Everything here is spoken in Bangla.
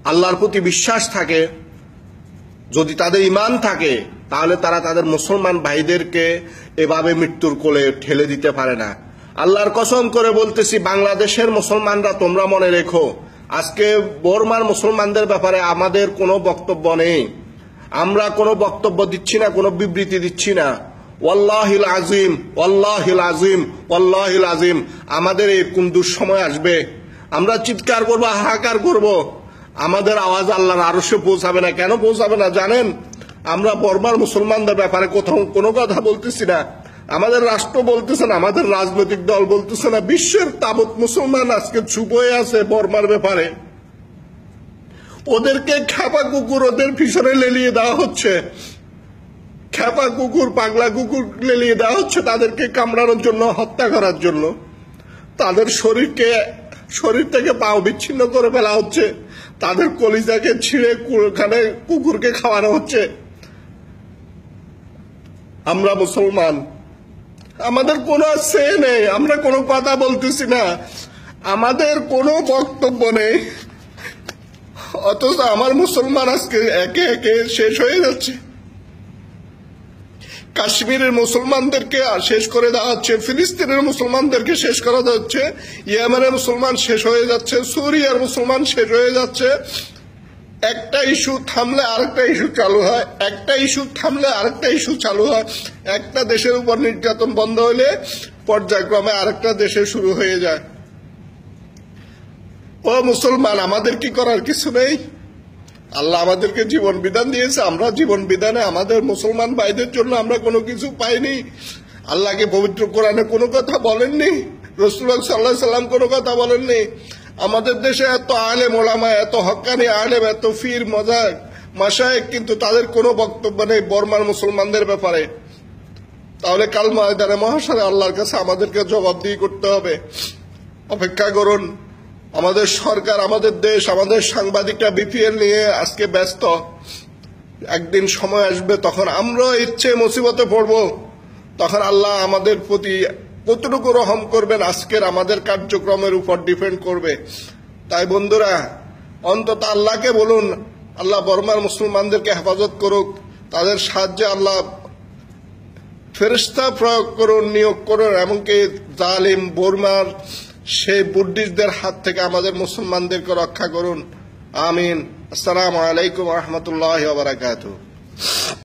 আল্লাহর প্রতি বিশ্বাস থাকে, যদি তাদের ঈমান থাকে, তাহলে তারা তাদের মুসলমান ভাইদেরকে এভাবে মৃত্যুর কোলে ঠেলে দিতে পারে না। আল্লাহর কসম করে বলতেছি, বাংলাদেশের মুসলমানরা তোমরা মনে রেখো, আজকে বর্মার মুসলমানদের ব্যাপারে আমাদের কোনো বক্তব্য নেই। আমরা কোনো বক্তব্য দিচ্ছি না, কোনো বিবৃতি দিচ্ছি না। ওয়াল্লাহিল আজিম, ওয়াল্লাহিল আজিম, ওয়াল্লাহিল আজিম, আমাদের এরকম দুঃসময় আসবে, আমরা চিৎকার করবো, হাহাকার করব, আমাদের আওয়াজ আল্লাহর আরশে পৌঁছাবে না। কেন পৌঁছাবে না জানেন? আমরা বর্মার মুসলমানদের ব্যাপারে কোথাও কোনো কথা বলতেছি না, আমাদের রাষ্ট্র বলতেছে না, আমাদের রাজনৈতিক দল বলতেছে না, বিশ্বের তাবৎ মুসলমান আজকে চুপ হয়ে আছে বর্মার ব্যাপারে। ওদেরকে খেপা কুকুর ওদের পিছনে লেলিয়ে দেওয়া হচ্ছে, খেপা কুকুর, পাগলা কুকুর লেলিয়ে দেওয়া হচ্ছে তাদেরকে কামড়ানোর জন্য, হত্যা করার জন্য। তাদের শরীর থেকে পাও বিচ্ছিন্ন করে ফেলা হচ্ছে, তাদের কলিজাকে ছিঁড়ে কুকুরকে খাওয়ানো হচ্ছে। আমরা মুসলমান, আমাদের কোনো সে নেই, আমরা কোনো কথা বলতেছি না, আমাদের কোনো বক্তব্য নেই, অথচ আমার মুসলমান আজকে একে একে শেষ হয়ে যাচ্ছে। কাশ্মীরের মুসলমানদেরকে শেষ করে দেওয়া হচ্ছে, ফিলিস্তিনের মুসলমানদেরকে শেষ করা হচ্ছে, ইয়েমেনের মুসলমান শেষ হয়ে যাচ্ছে, সুরিয়ার মুসলমান শেষ হয়ে যাচ্ছে। একটা ইস্যু থামলে আরেকটা ইস্যু চালু হয়, একটা ইস্যু থামলে আরেকটা ইস্যু চালু হয়। একটা দেশের উপর নির্যাতন বন্ধ হলে পর্যায়ক্রমে আরেকটা দেশে শুরু হয়ে যায়। ও মুসলমান, আমাদের কি করার কিছু নেই? আল্লাহ আমাদেরকে জীবন বিধান দিয়েছে, আমরা জীবন বিধানে আমাদের মুসলমান ভাইদের জন্য আমরা কোনো কিছু পাইনি। আল্লাহকে পবিত্র কোরআনে কোনো কথা বলেননি, রাসূলুল্লাহ সাল্লাল্লাহু আলাইহি সাল্লাম কোনো কথা বলেননি। আমাদের দেশে এত আলেম ওলামা, এত হক্কানি আলেম, এত ফির মাশায়েখ, কিন্তু তাদের কোনো বক্তব্য নেই বর্মার মুসলমানদের ব্যাপারে। তাহলে কাল ময়দানে মহাশরে আল্লাহর কাছে আমাদেরকে জবাবদিহি করতে হবে। অপেক্ষা করুন, আমাদের সরকার, আমাদের দেশ, আমাদের সাংবাদিকরা বিপিএল নিয়ে আজকে ব্যস্ত। একদিন সময় আসবে তখন আমরা ইচ্ছে মুসিবতে পড়ব, তখন আল্লাহ আমাদের প্রতি কতটুকু রহম করবেন আজকের আমাদের কার্যক্রমের উপর ডিপেন্ড করবে। তাই বন্ধুরা, অন্তত আল্লাহকে বলুন, আল্লাহ বর্মার মুসলমানদেরকে হেফাজত করুক, তাদের সাহায্যে আল্লাহ ফেরেশতা প্রয়োগ করুন, নিয়োগ করুন, এমনকি জালিম বর্মার সেই বুদ্ধিস্টদের হাত থেকে আমাদের মুসলমানদেরকে রক্ষা করুন। আমিন। আসসালামু আলাইকুম ওয়া রাহমাতুল্লাহি ওয়া বারাকাতুহু।